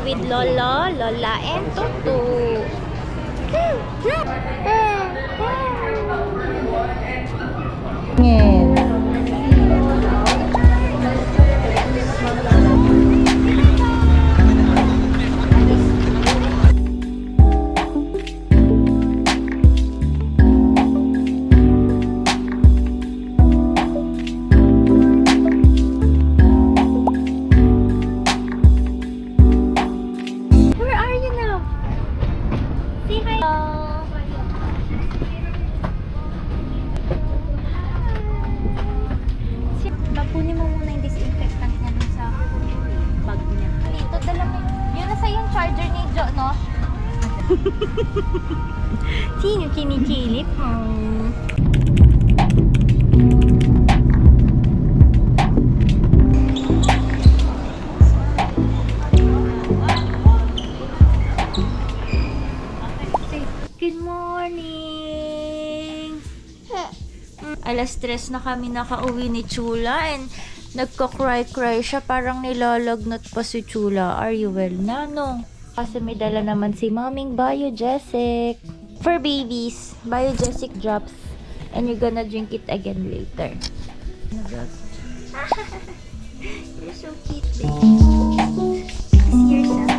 with Lolo, Lola, and Tutu. Kunin mo muna yung disinfectant niya dun sa bag niya. Dito, dala mo. Yun nasa yung charger ni Jo, no? Sino kinikilip mo? Good morning! Alas 3 na kami nakauwi ni Chula and nagko-cry-cry siya. Parang nilalagnat pa si Chula. Are you well, Nano? Kasi may dala naman si Moming Biogesic. For babies, Biogesic drops. And you're gonna drink it again later. You're so cute, baby. See yourself.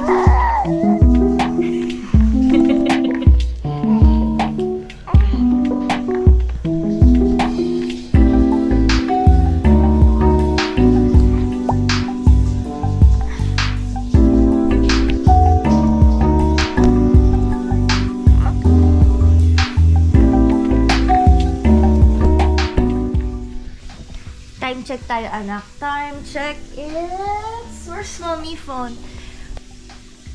Time check tayo, anak. Time check is... Where's mommy phone?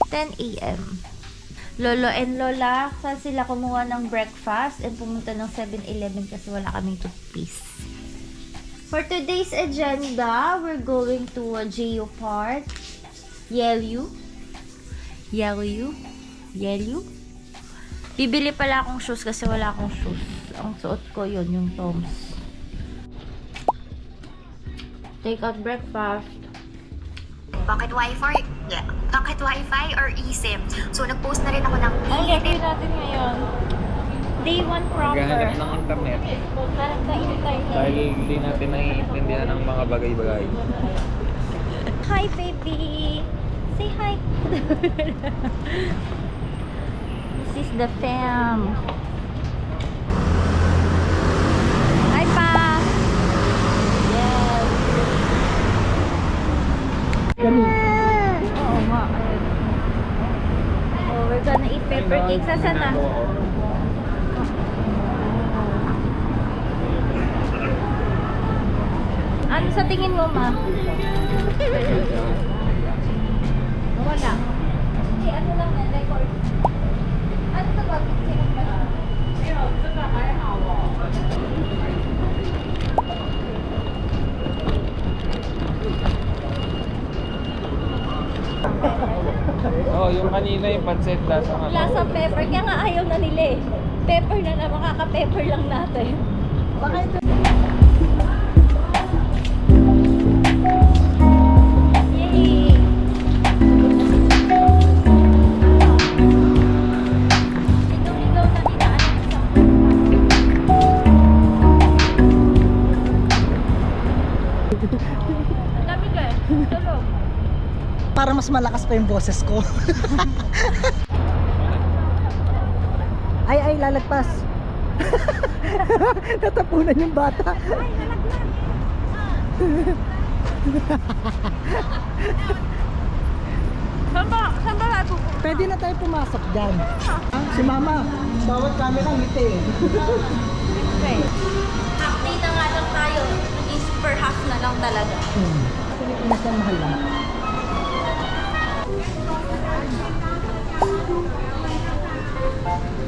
10 a.m. Lolo and Lola, saan sila kumuha ng breakfast and pumunta ng 7-Eleven kasi wala kaming toothpaste. For today's agenda, we're going to a Geo Park. Yellow. Bibili pala akong shoes kasi wala akong shoes. Ang suot ko yun, yung Toms. Take out breakfast. Bakit Wi-Fi or eSIM? So, nag-post na rin ako ng Ang gagawin natin ngayon, day 1 proper. Maghahanap ng internet. Parang ka-internet. Dahil hindi natin naiintindihan ng mga bagay-bagay. Hi, baby! Say hi! This is the fam. Hi, pa! Yes! Oo nga. Oh, we're gonna eat pepper cake. Saan na? Ano sa tingin mo, ma? Wala. Hindi, ano lang yan, record. Ano ito ba? Oo, yung kanina yung pancit lasang ano. Lasang pepper. Kaya nga ayaw na nila eh. Pepper na lang, makaka-pepper lang natin. Bakit? Yay! Ligaw-ligaw na nila. Ang lamig eh. Tulog. Para mas malakas pa yung boses ko. ay, lalagpas. Natapunan yung bata. Ay, nalaglag. Saan ba natin? Pwede na tayo pumasok dyan. Si mama, bawat camera ngiti. Okay. Half day na nga lang tayo. Is per half na lang talaga. Pilipinas ang mahal lang.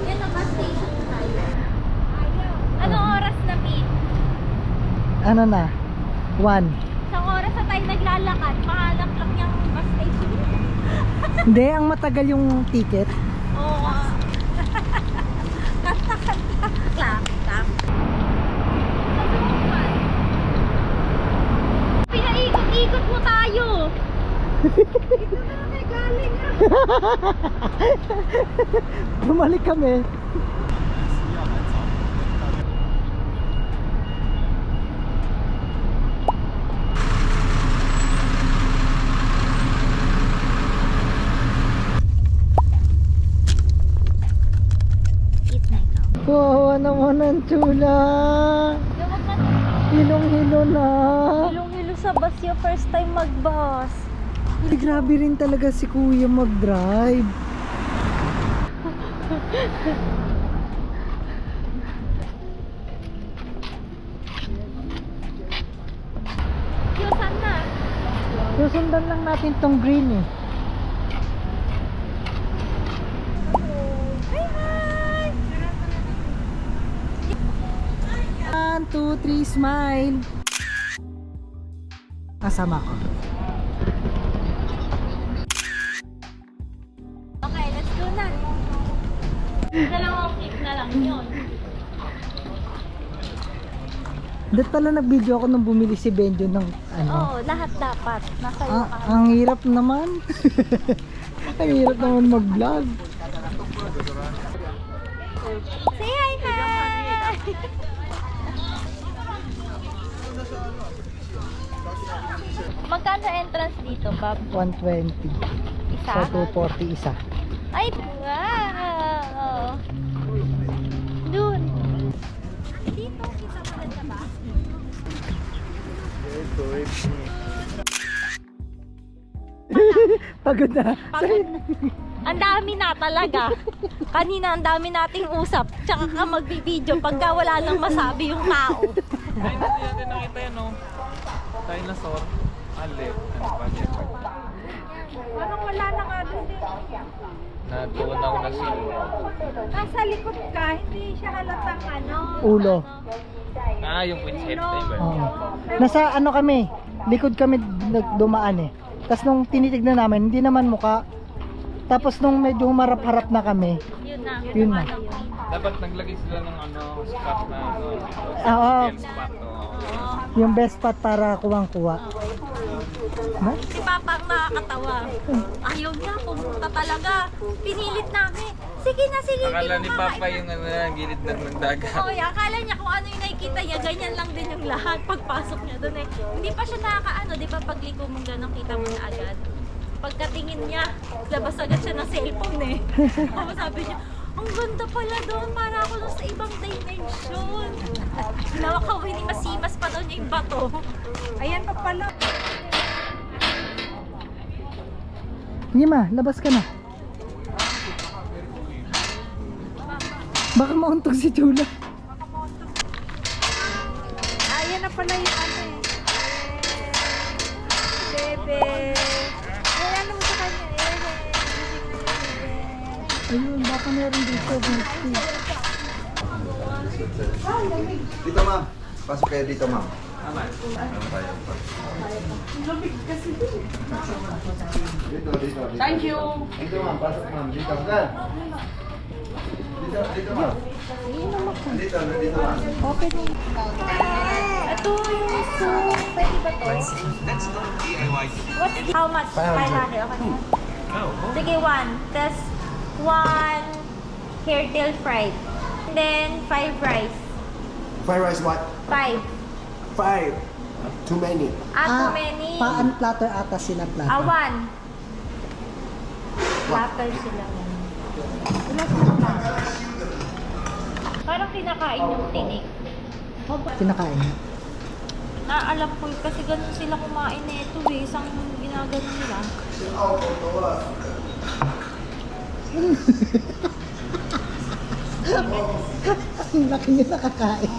Yan ang bus station tayo. Anong oras na, Pete? Ano na? 1. Isang oras na tayo naglalakad. Mahanap lang yung bus station. Hindi, ang matagal yung ticket. Oo. Kanta-kanta. Clap. Pinaikot-ikot mo tayo. Ito na may galing. Bumalik kami. Eat na ikaw. Kawawa naman ang chula. Hilong-hilo na. Hilong-hilo sa bus yung first time mag-bus. Grabe rin talaga si kuya mag-drive. Yusan na. Susundan lang natin tong green eh. Hi, hi! 1, 2, 3, smile. Kasama ko. Okay, let's go na. Dalawang clip na lang yun. Dahil pala nag-video ako nung bumili si Benjo ng ano. Oo, lahat dapat. Nasa iyo ka. Ang hirap naman. Ang hirap naman mag-vlog. Say hi, hi! Magkano entrance dito, Bob? 120. Isa? So 240 isa. Ay, wow! Dun. Dito, kita mo na siya ba? Pagod na. Pagod na. Ang dami na talaga. Kanina ang dami nating usap. Tsaka ka magbibideo pagka wala nang masabi yung tao. Ay, hindi natin nakita yan, no? Dinosaur. Ali. Ano pa yan? Parang wala na nga doon din. Natunaw na siya. Nasa likod ka, hindi siya halatang ano. Ulo. Ah, yung Queen's Head na iba. Oo. Nasa ano kami, likod kami dumaan eh. Tapos nung tinitignan namin, hindi naman muka. Tapos nung medyo humarap-harap na kami, Yun na. Yun na. Dapat naglagay sila ng ano, spot na ano. Oo. Hotel spot. Oh. yung best spot para kuwang-kuwa. No? Si Papa ang nakakatawa. Ayaw niya, pumunta talaga. Pinilit namin. Sige na, sige. Akala ni Papa yung ano, gilid ng dagat. Oo, akala niya kung ano yung nakikita niya, ganyan lang din yung lahat pagpasok niya doon eh. Hindi pa siya nakakaano, di ba pagliko mo gano'n, kita mo na agad. Pagkatingin niya, labas agad siya ng cellphone eh. Tapos sabi niya, ang ganda pala doon, para ako doon sa ibang dimension. Nawakaw ni masimas pa doon yung bato. Ayan pa pala. Nima, labas ka na. Baka mauntog si Chula. Ayan na pala yung ano eh. Bebe. Ayan mo sa kanya eh. Ayun, baka meron dito. Dito ma'am. Pasok kayo dito ma'am. Dito. Thank you. Dito ma'am, pasok ma'am. Dito ka. Dito ma'am. Dito ma'am. Ito yung soup. Pwede ba to? How much? 500. Okay. Sige, one. Tapos, one hair tail fried. And then, 5 rice. Fried rice what? 5. 5. Too many. Too many. Paan platter ata sila platter. 1. Platter sila. Ilan sila platter? Parang kinakain yung tinik. Kinakain. Naalam ko yun kasi ganun sila kumain na ito eh. Isang ginagano nila. Ang laki nila kakain.